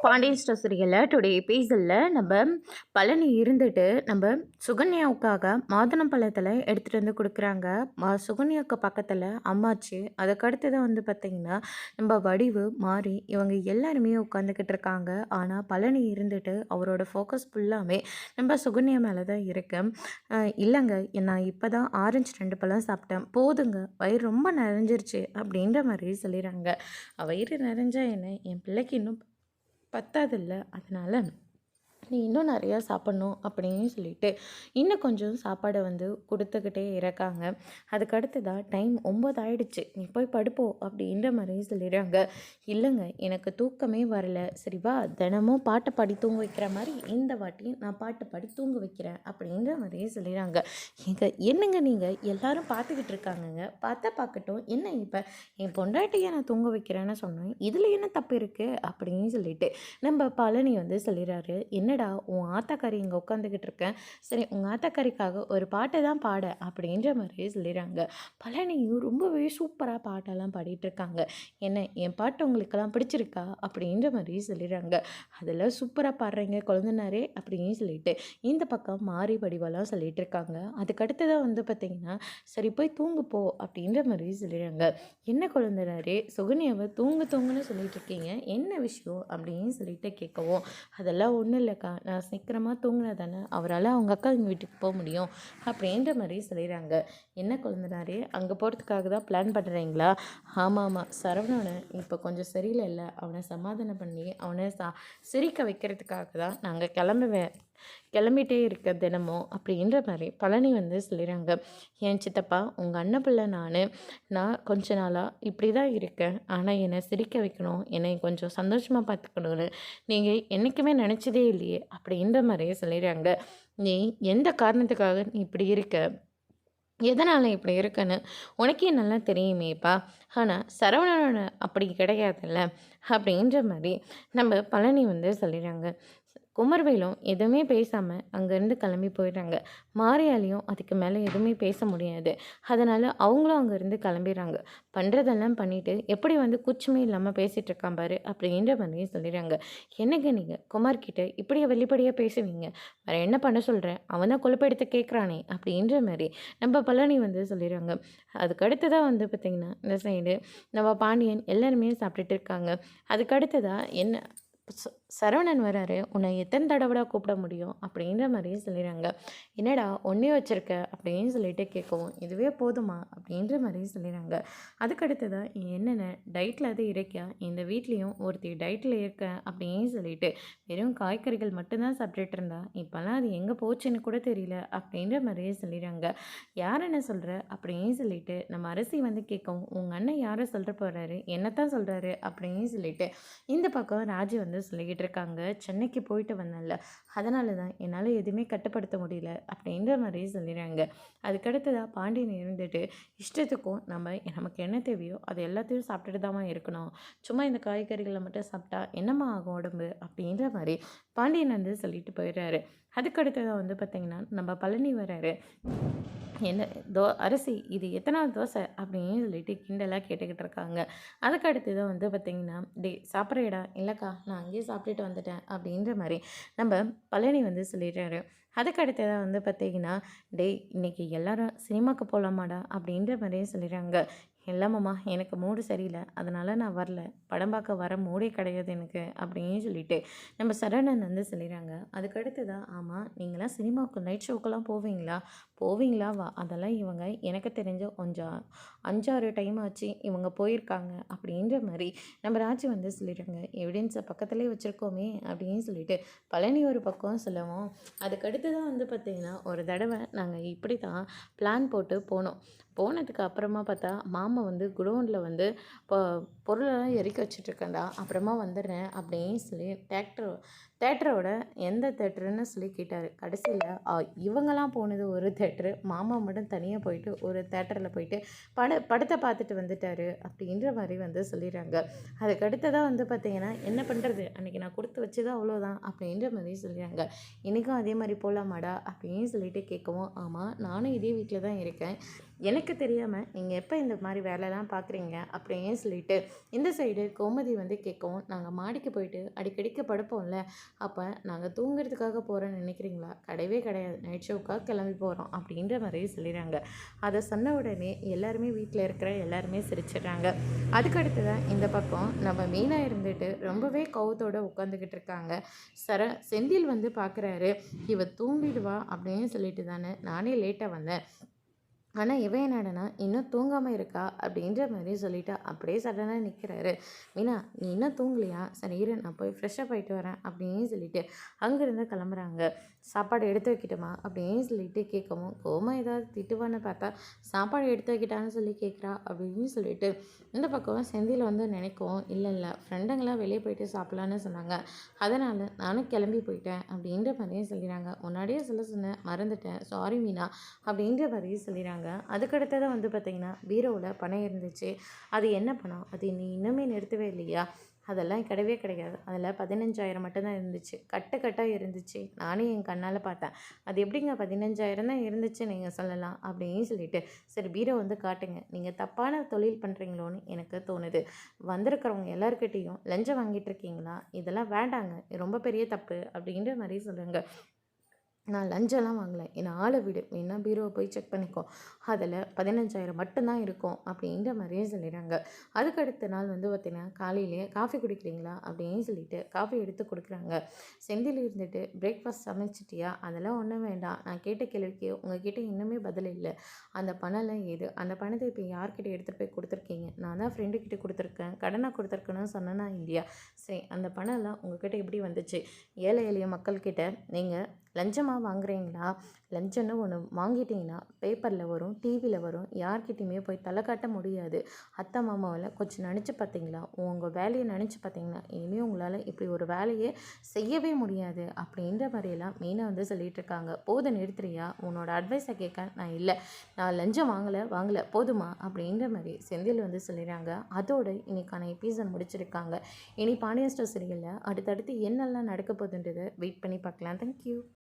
Pandian store சீரியலில் today எபிசோடில் நம்ம பழனி இருந்துட்டு நம்ம சுகன்யாவுக்காக மாதுளம்பழத்தில் எடுத்துகிட்டு வந்து கொடுக்குறாங்க. சுகன்யாவுக்கு பக்கத்தில் அம்மாச்சி, அதுக்கடுத்து தான் வந்து பார்த்திங்கன்னா நம்ம வடிவு மாறி இவங்க எல்லாருமே உட்காந்துக்கிட்டு இருக்காங்க. ஆனால் பழனி இருந்துட்டு அவரோட ஃபோக்கஸ் ஃபுல்லாமே நம்ம சுகன்யா மேலே தான் இருக்கு. இல்லைங்க, நான் இப்போ தான் ஆரஞ்சு 2 பழம் சாப்பிட்டேன், போதுங்க, வயிறு ரொம்ப நிறைஞ்சிருச்சு அப்படின்ற மாதிரி சொல்லிடுறாங்க. வயிறு நிறைஞ்சா என்ன, என் பிள்ளைக்கு இன்னும் பத்தாதில்ல, அதனால் நீ இன்னும் நிறையா சாப்பிட்ணும் அப்படின்னு சொல்லிட்டு இன்னும் கொஞ்சம் சாப்பாடை வந்து கொடுத்துக்கிட்டே இருக்காங்க. அதுக்கடுத்து தான் டைம் 9 ஆயிடுச்சு, நீ போய் படுப்போ அப்படின்ற மாதிரி சொல்லிடுறாங்க. இல்லைங்க, எனக்கு தூக்கமே வரல, சரி வா தினமும் பாட்டை பாடி தூங்க வைக்கிற மாதிரி இந்த வாட்டி நான் பாட்டு பாடி தூங்க வைக்கிறேன் அப்படின்ற மாதிரியே சொல்லிடுறாங்க. என்னங்க நீங்கள் எல்லாரும் பார்த்துக்கிட்டு இருக்காங்கங்க, பார்த்தா பார்க்கட்டும், என்ன இப்போ என் பொண்டாட்டியை நான் தூங்க வைக்கிறேன்னு சொன்னேன், இதில் என்ன தப்பு இருக்குது அப்படின்னு சொல்லிட்டு நம்ம பழனி வந்து சொல்லிடுறாரு. என்னடா உன் ஆத்தாக்காரி இங்கே உட்காந்துக்கிட்டு இருக்கேன், சரி உங்கள் ஆத்தாக்காரிக்காக ஒரு பாட்டை தான் பாட அப்படின்ற மாதிரியே சொல்லிடுறாங்க. பழனியும் ரொம்பவே சூப்பராக பாட்டெல்லாம் பாடிட்டுருக்காங்க. என்ன என் பாட்டு உங்களுக்கெல்லாம் பிடிச்சிருக்கா அப்படின்ற மாதிரி சொல்லிடுறாங்க. அதெல்லாம் சூப்பராக பாடுறீங்க கொழுந்தனாரே அப்படின்னு சொல்லிட்டு இந்த பக்கம் மாறி வடிவெல்லாம் சொல்லிட்டு இருக்காங்க. அதுக்கடுத்ததான் வந்து பார்த்திங்கன்னா சரி போய் தூங்கு போ அப்படின்ற மாதிரி சொல்லிடுறாங்க. என்ன கொழுந்தனாரே, சுகன்யாவை தூங்குன்னு சொல்லிட்டு இருக்கீங்க, என்ன விஷயம் அப்படின்னு சொல்லிட்டு கேட்கவும், அதெல்லாம் ஒன்றும் இல்லைக்கா, நான் சீக்கிரமாக தூங்கினா தானே அவரால் அவங்க அக்கா இங்கே வீட்டுக்கு போக முடியும் அப்படின்ற மாதிரி சொல்லிடுறாங்க. என்ன கொழுந்தனாரே, அங்கே போகிறதுக்காக தான் பிளான் பண்ணுறீங்களா? ஆமாம், சரவணனை இப்போ கொஞ்சம் சரியில்லை, அவனை சமாதானம் பண்ணி அவனை சிரிக்க வைக்கிறதுக்காக தான் நாங்கள் கிளம்பிட்டே இருக்க தினமும் அப்படின்ற மாதிரி பழனி வந்து சொல்லிடுறாங்க. என் சித்தப்பா, உங்கள் அண்ணன் பிள்ளை நான் கொஞ்ச நாளாக இப்படி தான் இருக்கேன், ஆனால் என்னை சிரிக்க வைக்கணும், என்னை கொஞ்சம் சந்தோஷமாக பார்த்துக்கணும்னு நீங்கள் என்றைக்குமே நினச்சதே இல்லையே அப்படின்ற மாதிரியே சொல்லிடுறாங்க. நீ எந்த காரணத்துக்காக நீ இப்படி இருக்க, எதனால் இப்படி இருக்குன்னு உனக்கே நல்லா தெரியுமேப்பா, ஆனால் சரவணனோட அப்படி கிடையாதுல்ல அப்படின்ற மாதிரி நம்ம பழனி வந்து சொல்லிடுறாங்க. குமரவேலும் எதுவுமே பேசாமல் அங்கேருந்து கிளம்பி போயிடுறாங்க. மாரியாலையும் அதுக்கு மேலே எதுவுமே பேச முடியாது, அதனால் அவங்களும் அங்கேருந்து கிளம்பிடுறாங்க. பண்ணுறதெல்லாம் பண்ணிவிட்டு எப்படி வந்து கூச்சமே இல்லாமல் பேசிகிட்டு இருக்கான் பாரு அப்படின்ற மாதிரி சொல்லிடுறாங்க. என்னங்க நீங்கள் குமார்கிட்ட இப்படியே வெளிப்படையாக பேசுவீங்க, வேறு என்ன பண்ண சொல்கிறேன், அவன் தான் கொழுப்பெடுத்து கேட்குறானே அப்படின்ற மாதிரி நம்ம பழனி வந்து சொல்லிடுறாங்க. அதுக்கு அடுத்ததாக வந்து பார்த்திங்கன்னா இந்த சைடு நம்ம பாண்டியன் எல்லாருமே சாப்பிட்டுட்டு இருக்காங்க. அதுக்கு அடுத்ததாக என்ன சரவணன் வராரு, உன்னை எத்தனை தடவை கூப்பிட முடியும் அப்படின்ற மாதிரியே சொல்லிடுறாங்க. என்னடா ஒன்றே வச்சுருக்க அப்படின்னு சொல்லிட்டு கேட்கவும், இதுவே போதுமா அப்படின்ற மாதிரியே சொல்லிடுறாங்க. அதுக்கடுத்ததான் என்னென்ன டயட்டில் அது இருக்கியா, இந்த வீட்லேயும் ஒருத்தி டயட்டில் இருக்கேன் அப்படின்னு சொல்லிட்டு வெறும் காய்கறிகள் மட்டும்தான் சாப்பிட்டுட்டு இருந்தா, இப்போல்லாம் அது எங்கே போச்சுன்னு கூட தெரியல அப்படின்ற மாதிரியே சொல்லிடுறாங்க. யார் என்ன சொல்கிற அப்படின்னு சொல்லிட்டு நம்ம அரசி வந்து கேட்கவும், உங்கள் அண்ணன் யாரை சொல்கிற போகிறாரு, என்னத்தான் சொல்கிறாரு அப்படின்னு சொல்லிட்டு இந்த பக்கம் ராஜி வந்து சொல்லிக்கிட்டு இருக்காங்க. சென்னைக்கு போயிட்டு வந்தேன்ல, அதனால தான் என்னால் எதுவுமே கட்டுப்படுத்த முடியல அப்படின்ற மாதிரி சொல்லிடுறாங்க. அதுக்கடுத்ததாக பாண்டியன் இருந்துட்டு இஷ்டத்துக்கும் நமக்கு என்ன தேவையோ அது எல்லாத்தையும் சாப்பிட்டுட்டு தான் இருக்கணும், சும்மா இந்த காய்கறிகளை மட்டும் சாப்பிட்டா என்னம்மா ஆகும் உடம்பு அப்படின்ற மாதிரி பாண்டியன் வந்து சொல்லிட்டு போயிடுறாரு. அதுக்கடுத்ததாக வந்து பார்த்திங்கன்னா நம்ம பழனி வராரு. என்ன அரிசி இது எத்தனாவது தோசை அப்படின்னு சொல்லிட்டு கிண்டலாக கேட்டுக்கிட்டு இருக்காங்க. அதுக்கு அடுத்து தான் வந்து பார்த்திங்கன்னா, சாப்பிட்றேடா, இல்லைக்கா நான் அங்கேயே சாப்பிட்டுட்டு வந்துட்டேன் அப்படின்ற மாதிரி நம்ம பழனி வந்து சொல்லிடுறாரு. அதுக்கு அடுத்ததாக வந்து பார்த்திங்கன்னா, இன்னைக்கு எல்லாரும் சினிமாவுக்கு போகலாமாடா அப்படின்ற மாதிரியே சொல்லிடுறாங்க. இல்லைம்மாம்மா, எனக்கு மூடு சரியில்லை, அதனால் நான் வரல, படம் பார்க்க வர மூடே கிடையாது எனக்கு அப்படின்னு சொல்லிட்டு நம்ம சரவணன் வந்து சொல்லிடுறாங்க. அதுக்கடுத்து தான், ஆமாம் நீங்களாம் சினிமாவுக்கு நைட் ஷோக்கெல்லாம் போவீங்களா வா, அதெல்லாம் இவங்க எனக்கு தெரிஞ்ச கொஞ்சம் 5-6 டைம் ஆச்சு இவங்க போயிருக்காங்க அப்படின்ற மாதிரி நம்ம ராஜி வந்து சொல்லிடுறாங்க. எவிடன்ஸை பக்கத்துலேயே வச்சுருக்கோமே அப்படின்னு சொல்லிட்டு பழனி ஒரு பக்கம் சொல்லவும், அதுக்கடுத்து தான் வந்து பார்த்திங்கன்னா ஒரு தடவை நாங்கள் இப்படி தான் பிளான் போட்டு போனதுக்கு அப்புறமா பார்த்தா மாமா வந்து குடோனில் வந்து இப்போ பொருளெல்லாம் இறக்கி வச்சுட்ருக்கேன்டா, அப்புறமா வந்துடுறேன் அப்படின்னு சொல்லி தேட்டரோட எந்த தேட்டருன்னு சொல்லி கேட்டார். கடைசியில் இவங்கெல்லாம் போனது ஒரு தேட்டரு, மாமா மட்டும் தனியாக போயிட்டு ஒரு தேட்டரில் போயிட்டு படத்தை பார்த்துட்டு வந்துட்டார் அப்படின்ற மாதிரி வந்து சொல்லிடுறாங்க. அதுக்கடுத்ததாக வந்து பார்த்திங்கன்னா என்ன பண்ணுறது, அன்றைக்கி நான் கொடுத்து வச்சது அவ்வளோதான் அப்படின்ற மாதிரி சொல்லிடுறாங்க. இன்றைக்கும் அதே மாதிரி போகலாமாடா அப்படின்னு சொல்லிட்டு கேட்கவும், ஆமாம் நானும் இதே வீட்டில் தான் இருக்கேன், எனக்கு தெரியாமல் நீங்கள் எப்போ இந்த மாதிரி வேலைலாம் பார்க்குறீங்க அப்படின்னு சொல்லிட்டு இந்த சைடு கோமதி வந்து கேட்கவும், நாங்கள் மாடிக்கு போயிட்டு அடிக்கடிக்கு படுப்போம்ல, அப்போ நாங்கள் தூங்குறதுக்காக போகிறோன்னு நினைக்கிறீங்களா? கிடையவே கிடையாது, நைட் ஷோக்காக கிளம்பி போகிறோம் அப்படின்ற மாதிரி சொல்லிடுறாங்க. அதை சொன்ன உடனே எல்லாருமே வீட்டில் இருக்கிற எல்லாருமே சிரிச்சிடுறாங்க. அதுக்கடுத்து தான் இந்த பக்கம் நம்ம மீனா இருந்துட்டு ரொம்பவே கோவத்தோடு உட்காந்துக்கிட்டு இருக்காங்க. செந்தில் வந்து பார்க்குறாரு, இவ தூங்கிடுவா அப்படின்னு சொல்லிட்டு தானே நானே லேட்டாக வந்தேன். ஆனால் இவன் என்னடனா இன்னும் தூங்காமல் இருக்கா அப்படின்ற மாதிரி சொல்லிட்டு அப்படியே சடனாக நிற்கிறாரு. மீனா, நீ இன்னும் தூங்கலையா? சரி இரு, நான் போய் ஃப்ரெஷ்ஷப் ஆகிட்டு வரேன் அப்படின்னு சொல்லிட்டு அங்கேருந்து கிளம்புறாங்க. சாப்பாடு எடுத்து வைக்கட்டுமா அப்படின்னு சொல்லிட்டு கேட்கவும், கோமா ஏதாவது திட்டுவான்னு பார்த்தா சாப்பாடு எடுத்து வைக்கிட்டான்னு சொல்லி கேட்குறா அப்படின்னு சொல்லிட்டு இந்த பக்கம் செந்தில் வந்து நினைக்கவும், இல்லை இல்லை ஃப்ரெண்டுங்களாம் வெளியே போயிட்டு சாப்பிட்லான்னு சொன்னாங்க, அதனால் நானும் கிளம்பி போயிட்டேன் அப்படின்ற மாதிரியே சொல்லிடுறாங்க. முன்னாடியே சொல்ல சொன்னேன், மறந்துட்டேன், சாரி மீனா அப்படின்ற மாதிரியே சொல்லிடுறாங்க. அதுக்கடுத்ததான் வந்து பார்த்திங்கன்னா பீரோவில் பணம் இருந்துச்சு. அது என்ன பணம்? அது நீ இன்னுமே நிறுத்தவே இல்லையா? அதெல்லாம் கிடையவே கிடையாது. அதில் 15,000 மட்டும்தான் இருந்துச்சு. கட்டு கட்டாக இருந்துச்சு. நானே என் கண்ணால் பார்த்தேன். அது எப்படிங்க 15,000 தான் இருந்துச்சு நீங்கள் சொல்லலாம் அப்படின்னு சொல்லிட்டு, சரி பீரோ வந்து காட்டுங்க. நீங்கள் தப்பான தொழில் பண்ணுறீங்களோன்னு எனக்கு தோணுது. வந்திருக்கிறவங்க எல்லாருக்கிட்டேயும் லஞ்சம் வாங்கிட்டு இருக்கீங்களா? இதெல்லாம் வேண்டாங்க, ரொம்ப பெரிய தப்பு அப்படின்ற மாதிரி சொல்லுங்க. நான் லஞ்சம்லாம் வாங்கலை, என்னை ஆளை விடு, வேணா பீரோவை போய் செக் பண்ணிக்கோ, அதில் 15,000 மட்டும்தான் இருக்கும் அப்படின்ற மாதிரியே சொல்லிடுறாங்க. அதுக்கடுத்த நாள் வந்து பார்த்திங்கன்னா காலையிலேயே காஃபி குடிக்கிறீங்களா அப்படின்னு சொல்லிட்டு காஃபி எடுத்து கொடுக்குறாங்க. செந்தில் இருந்துட்டு, பிரேக்ஃபாஸ்ட் சமைச்சிட்டியா? அதெல்லாம் ஒன்றும் வேண்டாம், நான் கேட்ட கேள்விக்கு உங்ககிட்ட இன்னுமே பதில் இல்லை. அந்த பணம்லாம் ஏது? அந்த பணத்தை இப்போ யார்கிட்ட எடுத்துகிட்டு போய் கொடுத்துருக்கீங்க? நான் தான் ஃப்ரெண்டுக்கிட்ட கொடுத்துருக்கேன், கடனாக கொடுத்துருக்கேன்னு சொன்னேன்னா இல்லையா? சரி, அந்த பணம்லாம் உங்ககிட்ட எப்படி வந்துச்சு? ஏழை எளிய மக்கள்கிட்ட நீங்கள் லஞ்சமாக வாங்குறீங்களா? லஞ்சம்னு ஒன்று வாங்கிட்டீங்கன்னா பேப்பரில் வரும், டிவியில் வரும், யார்கிட்டையுமே போய் தலை காட்ட முடியாது. அத்தை மாமாவெல்லாம் கொஞ்சம் நினச்சி பார்த்தீங்களா? உங்கள் வேலையை நினச்சி பார்த்தீங்கன்னா இனிமேல் உங்களால் இப்படி ஒரு வேலையை செய்யவே முடியாது அப்படின்ற மாதிரியெல்லாம் மெயினாக வந்து சொல்லிகிட்டு இருக்காங்க. போதும் நிறுத்துறியா? உன்னோட அட்வைஸை கேட்க நான் இல்லை, நான் லஞ்சம் வாங்கலை போதுமா அப்படின்ற மாதிரி செந்தில் வந்து சொல்லிடுறாங்க. அதோட இன்னைக்கான எபிசோட் முடிச்சிருக்காங்க. இனி பாண்டியன் ஸ்டோர் சீரியலில் அடுத்தடுத்து என்னெல்லாம் நடக்க போகுதுன்றதை வெயிட் பண்ணி பார்க்கலாம். தேங்க்யூ.